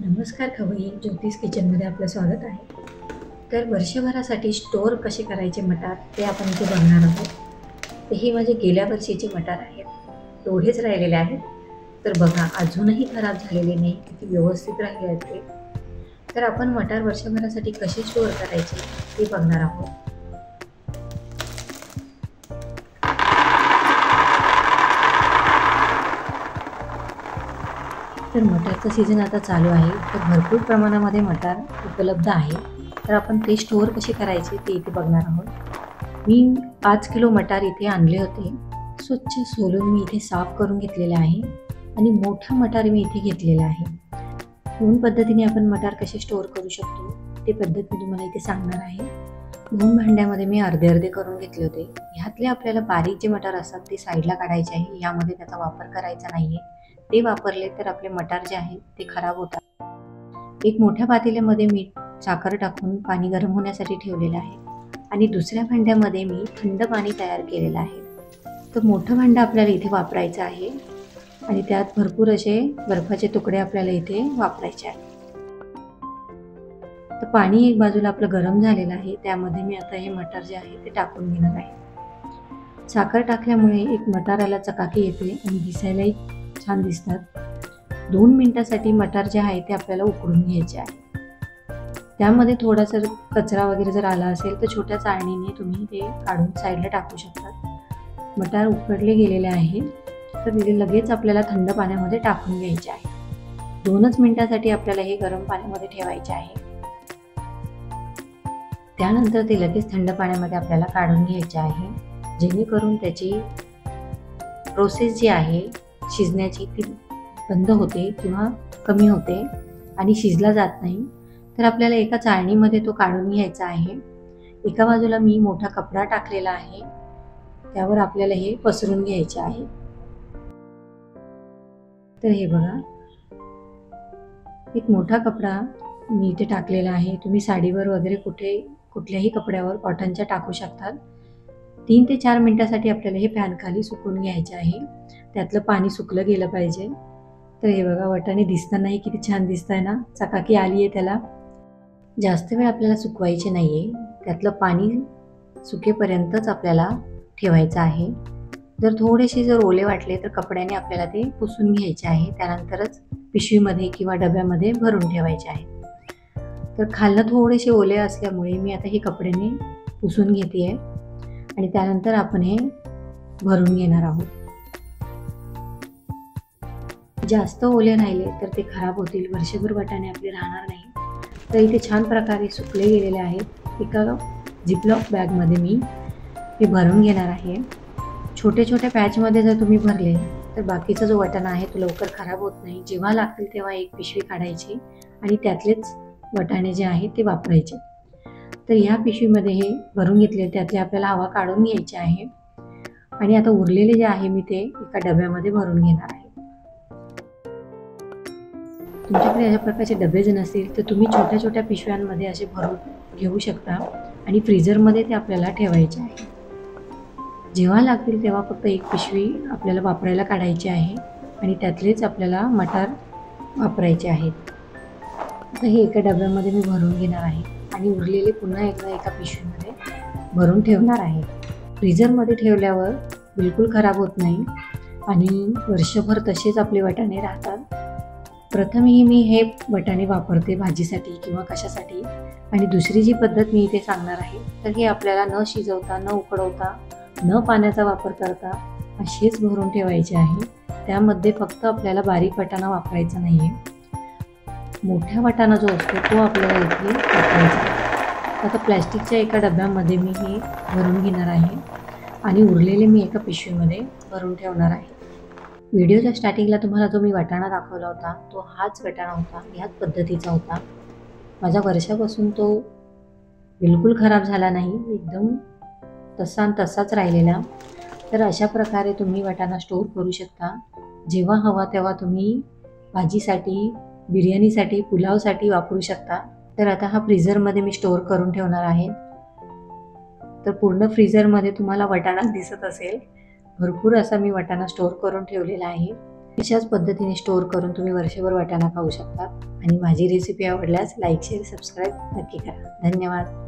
नमस्कार खवय्ये, ज्योतिष किचनमध्ये आपलं स्वागत आहे. तर वर्षभरासाठी स्टोअर कसे करायचे मटार ते आपण इथे बघणार आहोत. ते हे माझे गेल्या वर्षीचे मटार आहेत, तेवढेच राहिलेले आहेत. तर बघा, अजूनही खराब झालेले नाही, किती व्यवस्थित राहिले आहेत ते. तर आपण मटार वर्षभरासाठी कसे स्टोअर करायचे ते बघणार आहोत. तर मटारचा सीझन आता चालू आहे, तर भरपूर प्रमाणामध्ये मटार उपलब्ध आहे. तर आपण ते स्टोअर कसे करायचे ते इथे बघणार आहोत. मी 5 किलो मटार इथे आणले होते. स्वच्छ सोलून मी इथे साफ करून घेतलेले आहे आणि मोठा मटार मी इथे घेतलेला आहे. 2 पद्धतीने आपण मटार कसे स्टोअर करू शकतो ते पद्धत मी तुम्हाला इथे सांगणार आहे. 2 भांड्यामध्ये मी अर्धे अर्धे करून घेतले होते. ह्यातले आपल्याला बारीक जे मटार असतात ते साईडला काढायचे आहे. यामध्ये त्याचा वापर करायचा नाहीये. ते वापरले तर आपले मटार जे आहेत ते खराब होतात. एक मोठ्या पातेल्यामध्ये मीठ, साखर टाकून पाणी गरम होण्यासाठी ठेवलेलं आहे आणि दुसऱ्या भांड्यामध्ये मी थंड पाणी तयार केलेलं आहे. तर मोठं भांडं आपल्याला इथे वापरायचं आहे आणि त्यात भरपूर असे बर्फाचे तुकडे आपल्याला इथे वापरायचे आहेत. तर पाणी एक बाजूला आपलं गरम झालेलं आहे, त्यामध्ये मी आता हे मटार जे आहे ते टाकून घेणार आहे. साखर टाकल्यामुळे एक मटाराला चकाकी येते आणि दिसायलाही छान दिसतात. 2 मिनिटासाठी मटार जे आहे ते आपल्याला उकडून घ्यायचे आहे. त्यामध्ये थोडासा कचरा वगैरे जर आला असेल तर छोट्या चाळणीने तुम्ही ते काढून साईडला टाकू शकतात. मटार उकडले गेलेले आहे, तर ते लगेच आपल्याला थंड पाण्यामध्ये टाकून घ्यायचे आहे. 2च मिनिटासाठी आपल्याला हे गरम पाण्यामध्ये ठेवायचे आहे. त्यानंतर ते लगेच थंड पाण्यामध्ये आपल्याला काढून घ्यायचे आहे, जेणेकरून त्याची प्रोसेस जी आहे शिजण्याची ती बंद होते किंवा कमी होते आणि शिजला जात नाही. तर आपल्याला एका चाळणीमध्ये तो काढून घ्यायचा आहे. एका बाजूला मी मोठा कपडा टाकलेला आहे, त्यावर आपल्याला हे पसरून घ्यायचे आहे. तर हे बघा, एक मोठा कपडा मी इथे टाकलेला आहे. तुम्ही साडीवर वगैरे कुठल्याही कपड्यावर कॉटनच्या टाकू शकतात. 3 ते 4 मिनिटासाठी आपल्याला हे फॅन खाली सुकून घ्यायचे आहे. त्यातलं पाणी सुकलं गेलं पाहिजे. तर हे बघा, वाटाणे दिसतानाही किती छान दिसतंय ना, चकाकी आली आहे त्याला. जास्त वेळ आपल्याला सुकवायचे नाहीये, त्यातलं पाणी सुकेपर्यंतच आपल्याला ठेवायचं आहे. जर ओले वाटले तर कपड्याने आपल्याला ते पुसून घ्यायचे आहे. त्यानंतरच पिशवीमध्ये किंवा डब्यामध्ये भरून ठेवायचे आहे. तर खालनं थोडेसे ओले असल्यामुळे मी आता हे कपड्याने पुसून घेते आहे आणि त्यानंतर आपण हे भरून घेणार आहोत. जास्त ओले राहिले तर ते खराब होतील, वर्षभर वाटाणे आपले राहणार नाही. तर इथे छान प्रकारे सुकले गेलेले आहेत. एका झिपलॉक बॅगमध्ये मी हे भरून घेणार आहे. छोट्या पॅचमध्ये जर तुम्ही भरले तर बाकीचा जो वाटाणा आहे तो लवकर खराब होत नाही. जेव्हा लागतील तेव्हा एक पिशवी काढायची आणि त्यातलेच वाटाणे जे आहेत ते वापरायचे. तर ह्या पिशवीमध्ये हे भरून घेतले, त्यातले आपल्याला हवा काढून घ्यायची आहे आणि आता उरलेले जे आहे मी ते एका डब्यामध्ये भरून घेणार आहे. तुमच्याकडे अशा प्रकारचे डबे जर नसतील तर तुम्ही छोट्या पिशव्यांमध्ये असे भरून घेऊ शकता आणि फ्रीझरमध्ये ते आपल्याला ठेवायचे आहे. जेव्हा लागतील तेव्हा फक्त एक पिशवी आपल्याला वापरायला काढायची आहे आणि त्यातलेच आपल्याला मटार वापरायचे आहेत. आता हे एका डब्यामध्ये मी भरून घेणार आहे आणि उरलेले पुन्हा एकदा एका पिशवीमध्ये भरून ठेवणार आहे. फ्रीझरमध्ये ठेवल्यावर बिलकुल खराब होत नाही आणि वर्षभर तसेच आपले वाटाणे राहतात. प्रथमही मी हे वाटाणे वापरते भाजीसाठी किंवा कशासाठी, आणि दुसरी जी पद्धत मी इथे सांगणार आहे तर हे आपल्याला न शिजवता, न उकडवता, न पाण्याचा वापर करता असेच भरून ठेवायचे आहे. त्यामध्ये फक्त आपल्याला बारीक वाटाणा वापरायचा नाही आहे, मोठा वाटाणा जो असतो तो आपल्याला इथे वापरायचा आहे. आता प्लॅस्टिकच्या एका डब्यामध्ये मी हे भरून घेणार आहे आणि उरलेले मी एका पिशवीमध्ये भरून ठेवणार आहे. व्हिडिओच्या स्टार्टिंगला तुम्हाला जो मी वाटाणा दाखवला होता तो हाच वाटाणा होता, ह्याच पद्धतीचा होता. माझ्या वर्षापासून तो बिलकुल खराब झाला नाही, एकदम तसाच राहिलेला. तर अशा प्रकारे तुम्ही वाटाणा स्टोअर करू शकता. जेव्हा हवा तेव्हा तुम्ही भाजीसाठी, बिर्याणीसाठी, पुलावसाठी वापरू शकता. तर आता हा फ्रीझरमध्ये मी स्टोअर करून ठेवणार आहे. तर पूर्ण फ्रीझरमध्ये तुम्हाला वाटाणा दिसत असेल, भरपूर असा मी वाटाणा स्टोअर करून ठेवलेला आहे. अशाच पद्धतीने स्टोअर करून तुम्ही वर्षभर वाटाणा खाऊ शकता. आणि माझी रेसिपी आवडल्यास लाईक शेअर सबस्क्राईब नक्की करा. धन्यवाद.